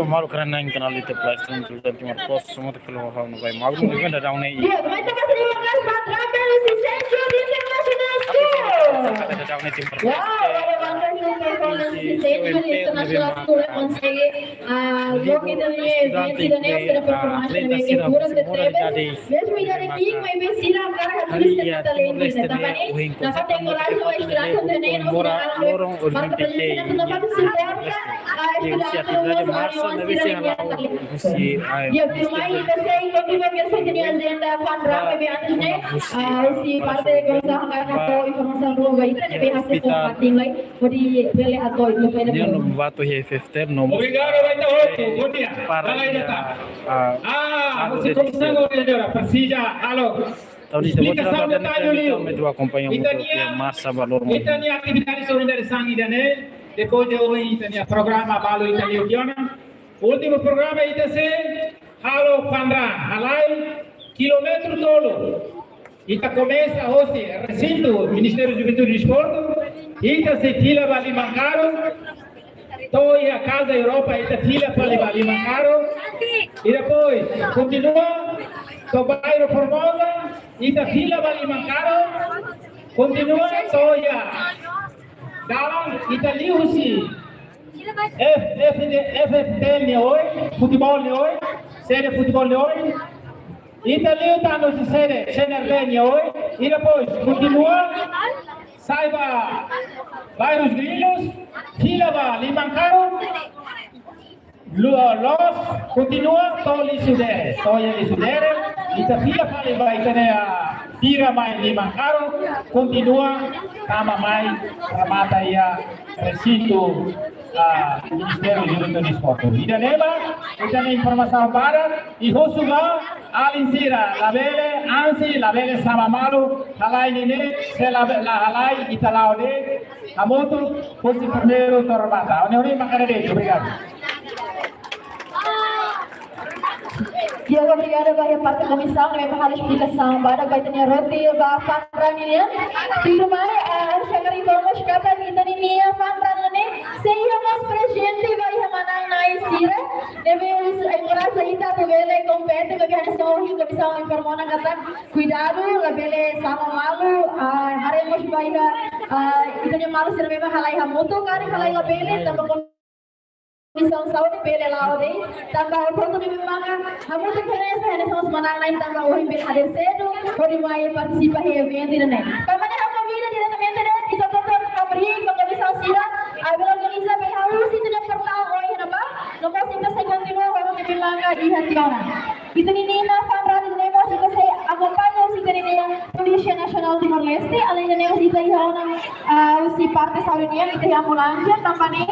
Malu karena yang kenal itu pelajaran itu dan cuma pos semua itu kalau mau baik malu mungkin ada tahun ini. Último programa ITC, Halo Pandra, Halai, quilômetro tolo. Ita começa hoje, recinto, Ministério da Juventude e Desporto, Ita se fila para Limancaro, Toi a Casa Europa, Ita fila para Limancaro, e depois continua, Tobairo Formosa, Ita fila para Limancaro, continua, Toia dalam kita liusi FFPL ni hoy, futebol ni hoy, série futebol ni hoy. Kita liu tano si série CNRB ni hoy, e depois continua, saiba vários grilhos, fila ba limang karo, los continua toli sudere, kita fila kali ba itanya tira mai limang karo, continua tama mai ramata ya recinto Ministério de Juventude e Esporte. Ida neba, ita na informação para e hosuga alinsira labele ansi labele sama malu halai nene se la halai italao de amoto fosse primeiro torbata. Oni makanade, obrigado. Dia obrigada vai a parte da comissão, vai para a explicação, vai ter a roti, vai para mim. Tudo mais, chegar e vamos escapar kita ni para ni. Saya mas presente vai a mana na isira. Deve engraça ita tu vele compete bagi ada sohi comissão informona kata cuidado, la vele sama malu, haremos vai da ita ni malu sira memang halai hamoto kari halai la vele tambah Missão saúde pela lá de tambah pronto de memanga hamu tu kena saya ada sama manang lain tambah orang ber hadir cedo kodi mai participa he evento ini pamane hamu vida diretamente de kita total kabri comissão sira agora organiza bem hamu si tidak pertau oi napa nomor kita saya continua hamu de memanga di hati orang kita ni na famra de negócio kita saya acompanha si terine Polícia Nacional Timor Leste além de negócio kita ia si parte saúde kita ia ambulância tambah ni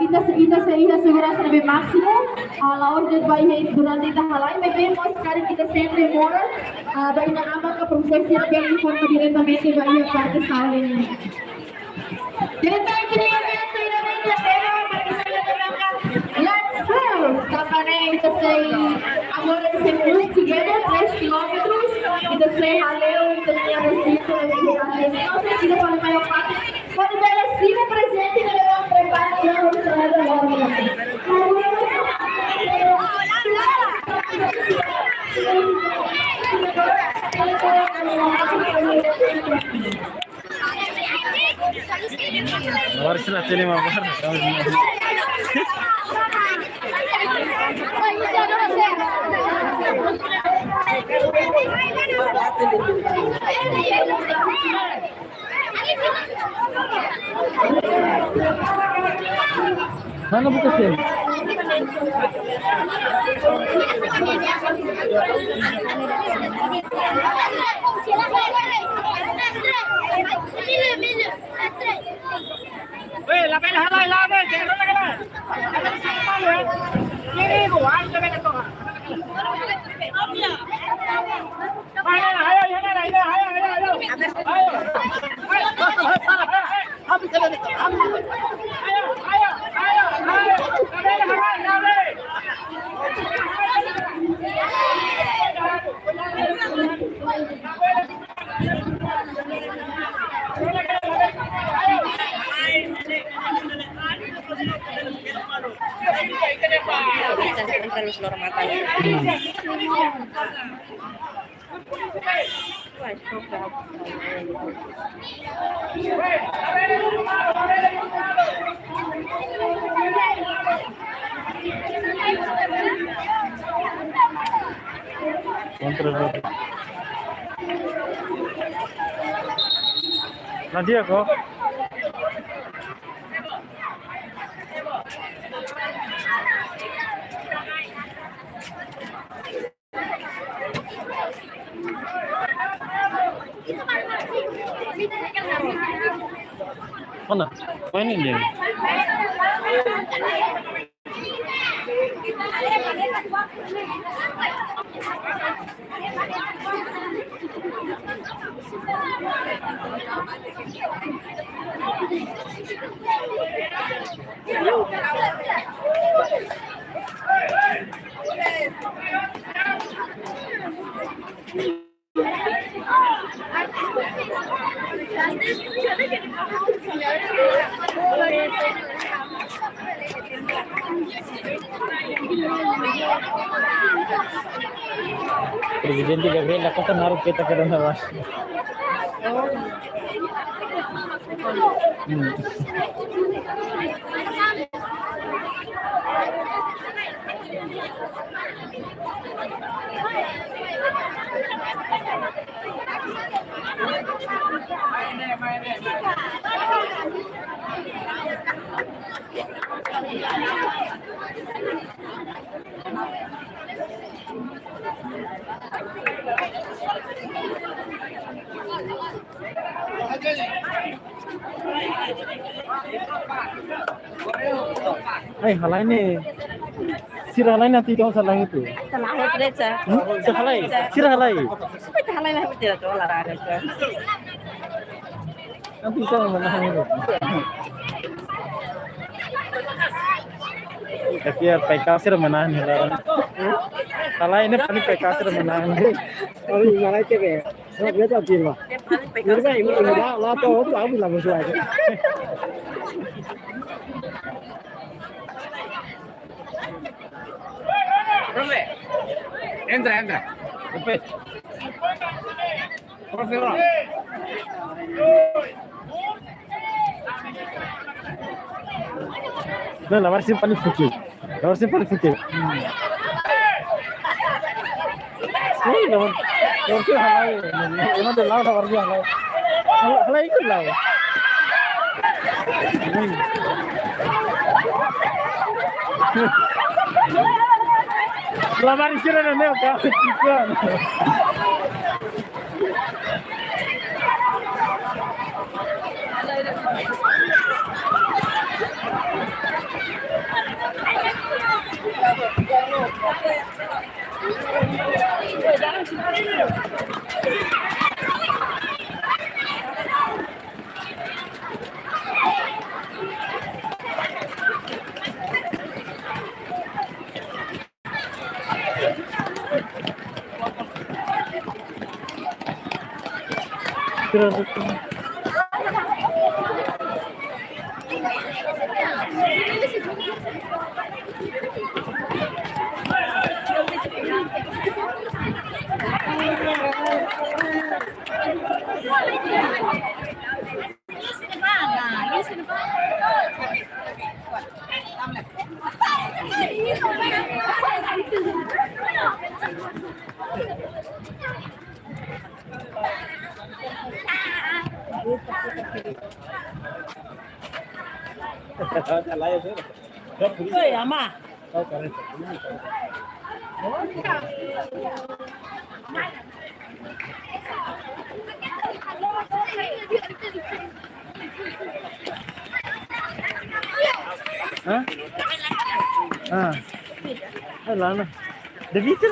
ita seria segurança lebih máximo lawan de bayi durante ita halai mas sekarang kita sempre mora bayi na ama ka proses yang informa diretamente bayi a parte saúde ini diretamente let's go tapane ita say agora se move together 3 kilometros ita say haleu ita tinha receita kita para maior parte quando ela se presente ela prepara Varsila cinema bar. Mana buku sih? Weh, la pena halai la deh, jangan lagi. Kiri gua, ada beda tu. Ayo, terus lor mata. Nadia kok? Mana? Mainin dia. Presidente Gabriel Lakotan harus kita ke dalam. halai nih. Sirah halai nanti kau salah itu. Salah itu aja. Sehalai, sirah halai. Sampai halai lah tidak tahu olahraga itu. Nanti kau menahan itu. Tapi ya PKS menahan hilang. Halai ini paling PKS menahan. Kalau malai cewek, saya biasa cuma. Jadi kan ini lah tahu aku lah musuh aja. Profe, entra. Cepet. Profe, bro. Nah, lawar simpan di fikir. Ini lawar itu halai. Ini ada lawar dia halai. Halai itu lawar. Lawar sirah nih apa? Oi, ama. Hah? Lana. Devita.